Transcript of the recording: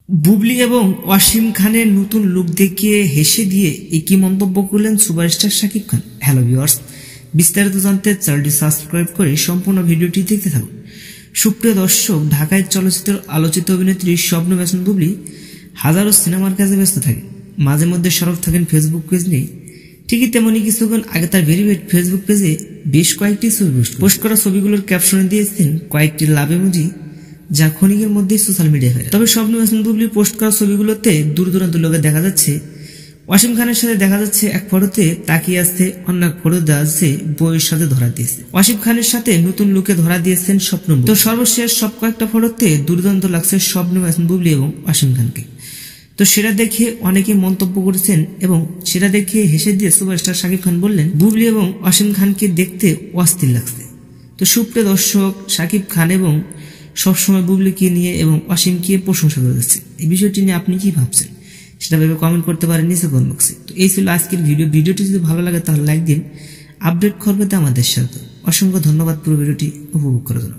বুবলি এবং ওয়াসিম খানের নতুন লুক দেখিয়ে হেসে দিয়ে একই মন্তব্য করলেন superstar Shakib Khan. Hello viewers, বিস্তারিত জানতে চ্যানেলটি সাবস্ক্রাইব করে সম্পূর্ণ ভিডিওটি দেখতে থাকুন। সুপ্রিয় দর্শক, ঢাকায় চলচ্চিত্রের আলোচিত অভিনেত্রী শবনম ইয়াসমিন বুবলি হাজারো সিনেমার কাজে ব্যস্ত থাকেন, মাঝে মধ্যে সরব থাকেন ফেসবুক পেজ নিয়ে। ঠিকই তেমনি কিছুক্ষণ আগে তার ভেরিফাইড ফেসবুক পেজে বেশ কয়েকটি ছবি পোস্ট করা ছবিগুলোর ক্যাপশনে দিয়েছেন কয়েকটি লাভ ইমোজি, যা ক্ষণিকের মধ্যেই সোশ্যাল মিডিয়ায় হয়। তবে শবনম ইয়াসমিন বুবলির পোস্ট করা ছবিগুলোতে দূর দূরান্ত লোকে দেখা যাচ্ছে ওয়াসিম খানের সাথে দেখা যাচ্ছে এক ফটোতে তাকিয়ে আসছে, অন্য এক ফটো দেওয়া আছে বইয়ের সাথে ধরা দিয়েছে। ওয়াসিম খানের সাথে নতুন লুকে ধরা দিয়েছেন শবনম। তো সর্বশেষ সব কয়েকটা ফটোতে দুর্দান্ত লাগছে শবনম ইয়াসমিন বুবলি এবং ওয়াসিম খানকে। তো সেটা দেখে অনেকে মন্তব্য করেছেন এবং সেটা দেখে হেসে দিয়ে সুপারস্টার শাকিব খান বললেন, বুবলি এবং ওয়াসিম খানকে দেখতে অস্থির লাগছে। তো সুপ্রিয় দর্শক, শাকিব খান এবং সবসময় বুবলিকে নিয়ে এবং ওয়াসিমকে প্রশংসা করে যাচ্ছে। এই বিষয়টি নিয়ে আপনি কি ভাবছেন সেটা ভেবে কমেন্ট করতে পারেন নিচে কমেন্ট বক্সে। তো এই ছিল আজকের ভিডিওটি যদি ভালো লাগে তাহলে লাইক দিন। আপডেট খবর পেতে আমাদের সাথে অসংখ্য ধন্যবাদ পুরো ভিডিওটি উপভোগ করার জন্য।